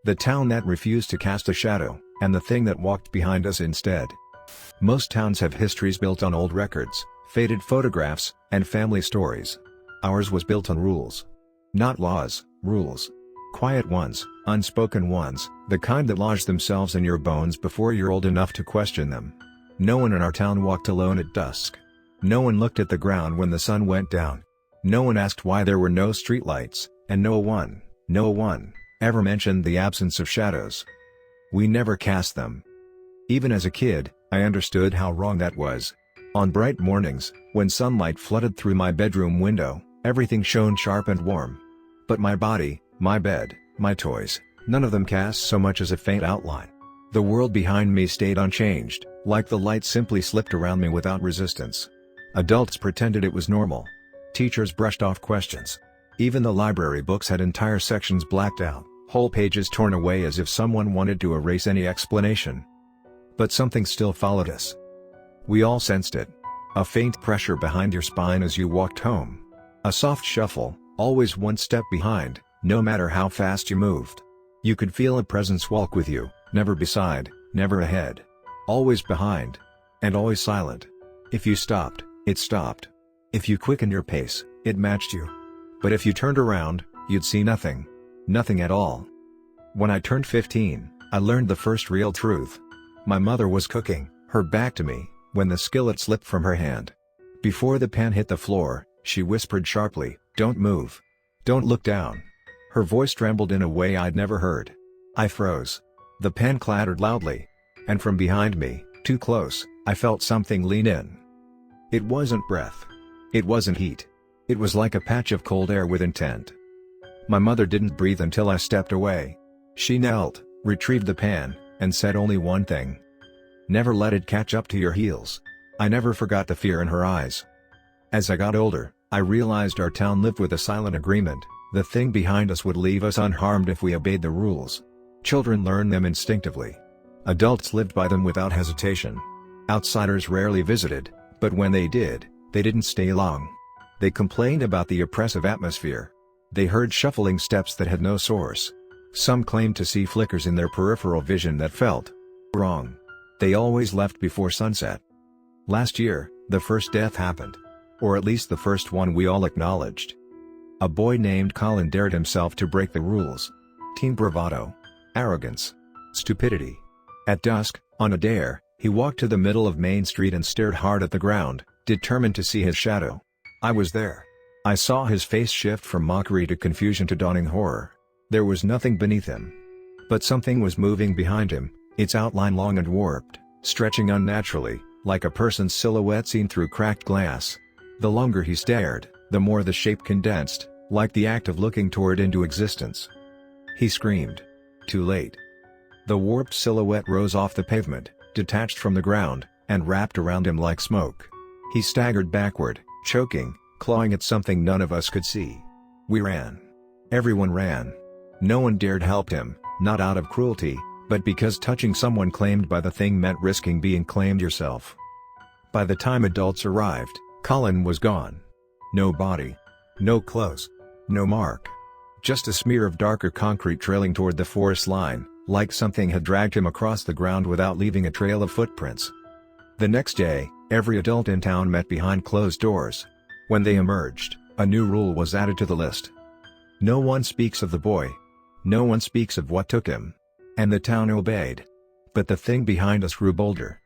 The town that refused to cast a shadow, and the thing that walked behind us instead. Most towns have histories built on old records, faded photographs, and family stories. Ours was built on rules. Not laws, rules. Quiet ones, unspoken ones, the kind that lodge themselves in your bones before you're old enough to question them. No one in our town walked alone at dusk. No one looked at the ground when the sun went down. No one asked why there were no streetlights, and no one ever mentioned the absence of shadows. We never cast them. Even as a kid, I understood how wrong that was. On bright mornings, when sunlight flooded through my bedroom window, everything shone sharp and warm. But my body, my bed, my toys, none of them cast so much as a faint outline. The world behind me stayed unchanged, like the light simply slipped around me without resistance. Adults pretended it was normal. Teachers brushed off questions. Even the library books had entire sections blacked out, whole pages torn away as if someone wanted to erase any explanation. But something still followed us. We all sensed it. A faint pressure behind your spine as you walked home. A soft shuffle, always one step behind, no matter how fast you moved. You could feel a presence walk with you, never beside, never ahead. Always behind. And always silent. If you stopped, it stopped. If you quickened your pace, it matched you. But if you turned around, you'd see nothing. Nothing at all. When I turned 15, I learned the first real truth. My mother was cooking, her back to me, when the skillet slipped from her hand. Before the pan hit the floor, she whispered sharply, "Don't move. Don't look down." Her voice trembled in a way I'd never heard. I froze. The pan clattered loudly. And from behind me, too close, I felt something lean in. It wasn't breath. It wasn't heat. It was like a patch of cold air with intent. My mother didn't breathe until I stepped away. She knelt, retrieved the pan, and said only one thing. "Never let it catch up to your heels." I never forgot the fear in her eyes. As I got older, I realized our town lived with a silent agreement. The thing behind us would leave us unharmed if we obeyed the rules. Children learned them instinctively. Adults lived by them without hesitation. Outsiders rarely visited, but when they did, they didn't stay long. They complained about the oppressive atmosphere. They heard shuffling steps that had no source. Some claimed to see flickers in their peripheral vision that felt wrong. They always left before sunset. Last year, the first death happened. Or at least the first one we all acknowledged. A boy named Colin dared himself to break the rules. Teen bravado. Arrogance. Stupidity. At dusk, on a dare, he walked to the middle of Main Street and stared hard at the ground, determined to see his shadow. I was there. I saw his face shift from mockery to confusion to dawning horror. There was nothing beneath him. But something was moving behind him, its outline long and warped, stretching unnaturally, like a person's silhouette seen through cracked glass. The longer he stared, the more the shape condensed, like the act of looking toward into existence. He screamed. Too late. The warped silhouette rose off the pavement, detached from the ground, and wrapped around him like smoke. He staggered backward, choking, clawing at something none of us could see. We ran. Everyone ran. No one dared help him, not out of cruelty, but because touching someone claimed by the thing meant risking being claimed yourself. By the time adults arrived, Colin was gone. No body. No clothes. No mark. Just a smear of darker concrete trailing toward the forest line, like something had dragged him across the ground without leaving a trail of footprints. The next day, every adult in town met behind closed doors. When they emerged, a new rule was added to the list. No one speaks of the boy. No one speaks of what took him. And the town obeyed. But the thing behind us grew bolder.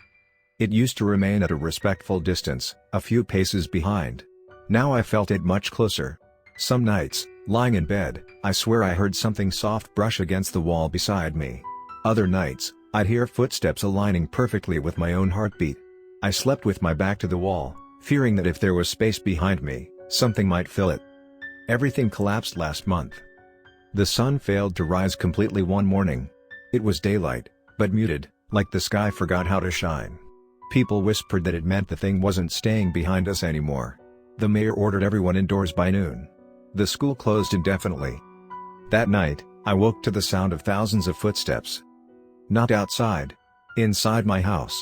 It used to remain at a respectful distance, a few paces behind. Now I felt it much closer. Some nights, lying in bed, I swear I heard something soft brush against the wall beside me. Other nights, I'd hear footsteps aligning perfectly with my own heartbeat. I slept with my back to the wall, fearing that if there was space behind me, something might fill it. Everything collapsed last month. The sun failed to rise completely one morning. It was daylight, but muted, like the sky forgot how to shine. People whispered that it meant the thing wasn't staying behind us anymore. The mayor ordered everyone indoors by noon. The school closed indefinitely. That night, I woke to the sound of thousands of footsteps. Not outside. Inside my house.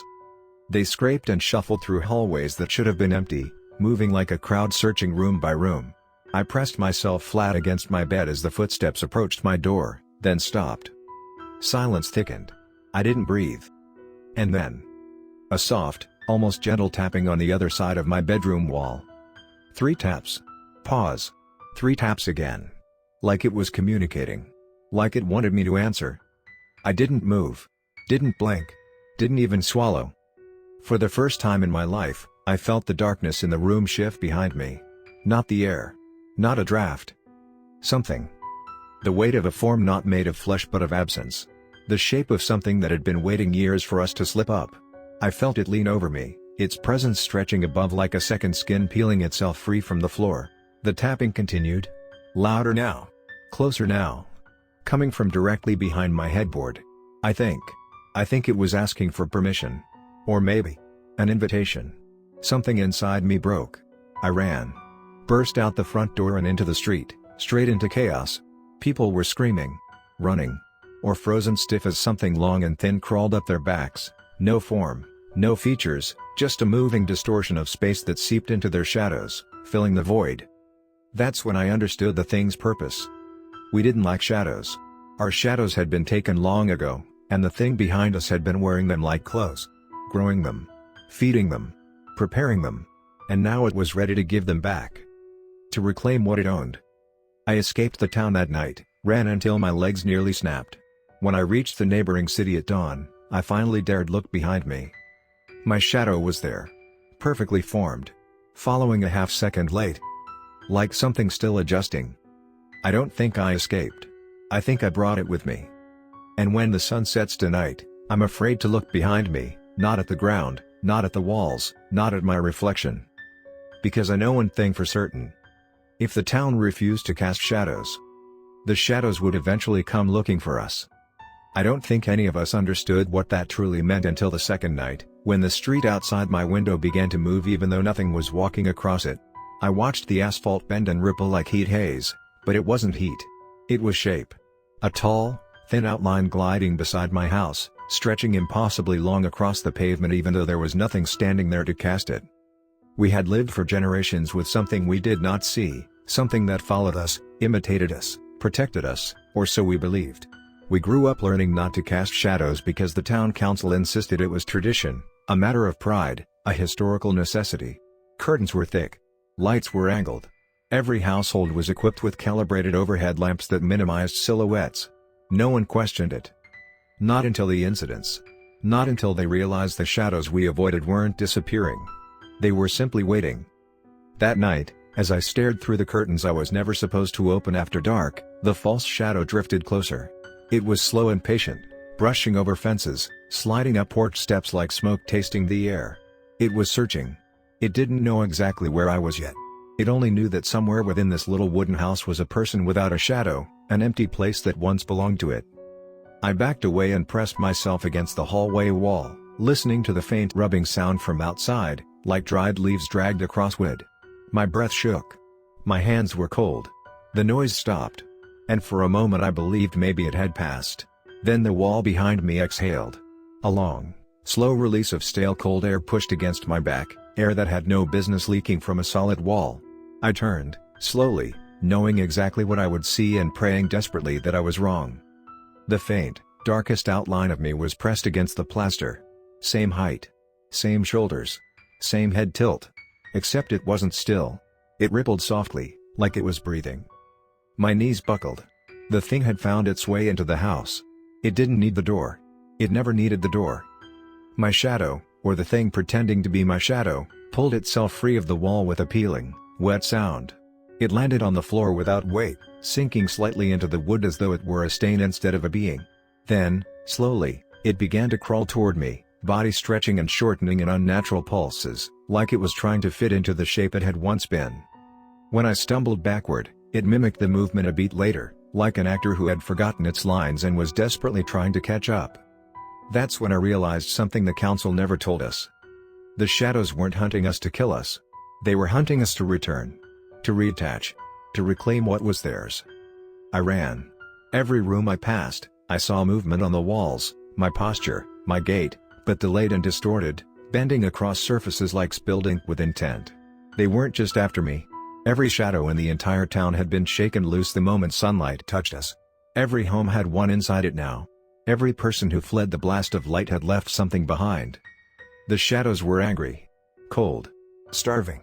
They scraped and shuffled through hallways that should have been empty, moving like a crowd searching room by room. I pressed myself flat against my bed as the footsteps approached my door, then stopped. Silence thickened. I didn't breathe. And then, a soft, almost gentle tapping on the other side of my bedroom wall. 3 taps. Pause. 3 taps again. Like it was communicating. Like it wanted me to answer. I didn't move. Didn't blink. Didn't even swallow. For the first time in my life, I felt the darkness in the room shift behind me. Not the air. Not a draft. Something. The weight of a form not made of flesh but of absence. The shape of something that had been waiting years for us to slip up. I felt it lean over me, its presence stretching above like a second skin peeling itself free from the floor. The tapping continued. Louder now. Closer now. Coming from directly behind my headboard. I think it was asking for permission. Or maybe an invitation. Something inside me broke. I ran. Burst out the front door and into the street, straight into chaos. People were screaming, running, or frozen stiff as something long and thin crawled up their backs. No form, no features, just a moving distortion of space that seeped into their shadows, filling the void. That's when I understood the thing's purpose. We didn't like shadows. Our shadows had been taken long ago, and the thing behind us had been wearing them like clothes. Growing them. Feeding them. Preparing them. And now it was ready to give them back. To reclaim what it owned. I escaped the town that night, ran until my legs nearly snapped. When I reached the neighboring city at dawn, I finally dared look behind me. My shadow was there. Perfectly formed. Following a half second late. Like something still adjusting. I don't think I escaped. I think I brought it with me. And when the sun sets tonight, I'm afraid to look behind me, not at the ground, not at the walls, not at my reflection. Because I know one thing for certain. If the town refused to cast shadows, the shadows would eventually come looking for us. I don't think any of us understood what that truly meant until the second night, when the street outside my window began to move even though nothing was walking across it. I watched the asphalt bend and ripple like heat haze, but it wasn't heat. It was shape. A tall, thin outline gliding beside my house, stretching impossibly long across the pavement even though there was nothing standing there to cast it. We had lived for generations with something we did not see, something that followed us, imitated us, protected us, or so we believed. We grew up learning not to cast shadows because the town council insisted it was tradition, a matter of pride, a historical necessity. Curtains were thick. Lights were angled. Every household was equipped with calibrated overhead lamps that minimized silhouettes. No one questioned it. Not until the incidents. Not until they realized the shadows we avoided weren't disappearing. They were simply waiting. That night, as I stared through the curtains I was never supposed to open after dark, the false shadow drifted closer. It was slow and patient, brushing over fences, sliding up porch steps like smoke tasting the air. It was searching. It didn't know exactly where I was yet. It only knew that somewhere within this little wooden house was a person without a shadow, an empty place that once belonged to it. I backed away and pressed myself against the hallway wall, listening to the faint rubbing sound from outside, like dried leaves dragged across wood. My breath shook. My hands were cold. The noise stopped. And for a moment I believed maybe it had passed. Then the wall behind me exhaled. A long, slow release of stale cold air pushed against my back, air that had no business leaking from a solid wall. I turned, slowly, knowing exactly what I would see and praying desperately that I was wrong. The faint, darkest outline of me was pressed against the plaster. Same height. Same shoulders. Same head tilt. Except it wasn't still. It rippled softly, like it was breathing. My knees buckled. The thing had found its way into the house. It didn't need the door. It never needed the door. My shadow, or the thing pretending to be my shadow, pulled itself free of the wall with a peeling, wet sound. It landed on the floor without weight, sinking slightly into the wood as though it were a stain instead of a being. Then, slowly, it began to crawl toward me, body stretching and shortening in unnatural pulses, like it was trying to fit into the shape it had once been. When I stumbled backward, it mimicked the movement a beat later, like an actor who had forgotten its lines and was desperately trying to catch up. That's when I realized something the council never told us. The shadows weren't hunting us to kill us. They were hunting us to return. To reattach. To reclaim what was theirs. I ran. Every room I passed, I saw movement on the walls, my posture, my gait, but delayed and distorted, bending across surfaces like spilled ink with intent. They weren't just after me. Every shadow in the entire town had been shaken loose the moment sunlight touched us. Every home had one inside it now. Every person who fled the blast of light had left something behind. The shadows were angry, cold, starving.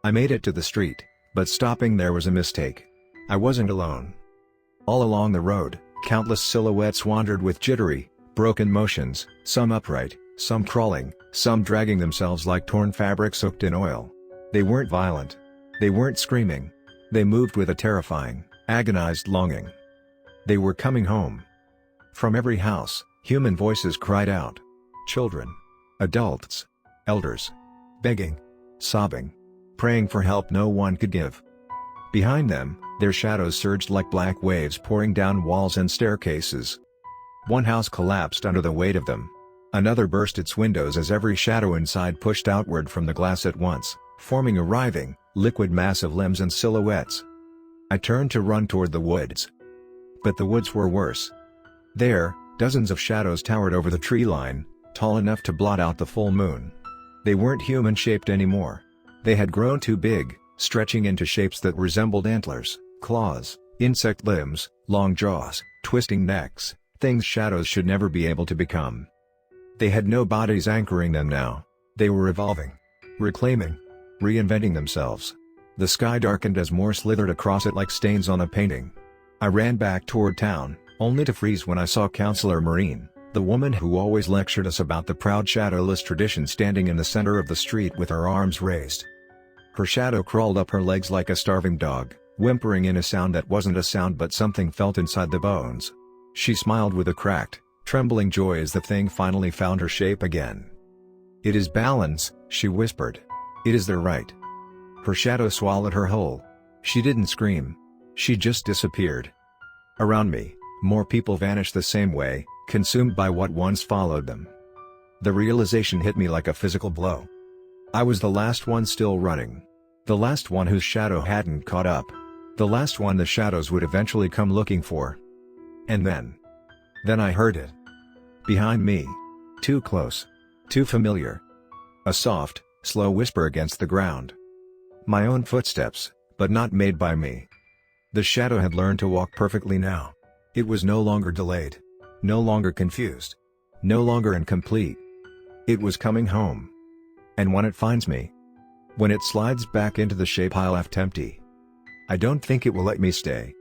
I made it to the street, but stopping there was a mistake. I wasn't alone. All along the road, countless silhouettes wandered with jittery, broken motions, some upright, some crawling, some dragging themselves like torn fabric soaked in oil. They weren't violent. They weren't screaming. They moved with a terrifying, agonized longing. They were coming home. From every house, human voices cried out. Children, adults, elders, begging, sobbing, praying for help no one could give. Behind them, their shadows surged like black waves pouring down walls and staircases. One house collapsed under the weight of them. Another burst its windows as every shadow inside pushed outward from the glass at once, forming a writhing, liquid mass of limbs and silhouettes. I turned to run toward the woods. But the woods were worse. There, dozens of shadows towered over the tree line, tall enough to blot out the full moon. They weren't human-shaped anymore. They had grown too big, stretching into shapes that resembled antlers, claws, insect limbs, long jaws, twisting necks, things shadows should never be able to become. They had no bodies anchoring them now. They were evolving, reclaiming, reinventing themselves. The sky darkened as more slithered across it like stains on a painting. I ran back toward town, only to freeze when I saw Counselor Maureen, the woman who always lectured us about the proud shadowless tradition, standing in the center of the street with her arms raised. Her shadow crawled up her legs like a starving dog, whimpering in a sound that wasn't a sound but something felt inside the bones. She smiled with a cracked, trembling joy as the thing finally found her shape again. "It is balance," she whispered. "It is their right." Her shadow swallowed her whole. She didn't scream. She just disappeared. Around me, more people vanished the same way, consumed by what once followed them. The realization hit me like a physical blow. I was the last one still running. The last one whose shadow hadn't caught up. The last one the shadows would eventually come looking for. And then I heard it. Behind me. Too close. Too familiar. A soft, slow whisper against the ground. My own footsteps, but not made by me. The shadow had learned to walk perfectly now. It was no longer delayed. No longer confused. No longer incomplete. It was coming home. And when it finds me, when it slides back into the shape I left empty, I don't think it will let me stay.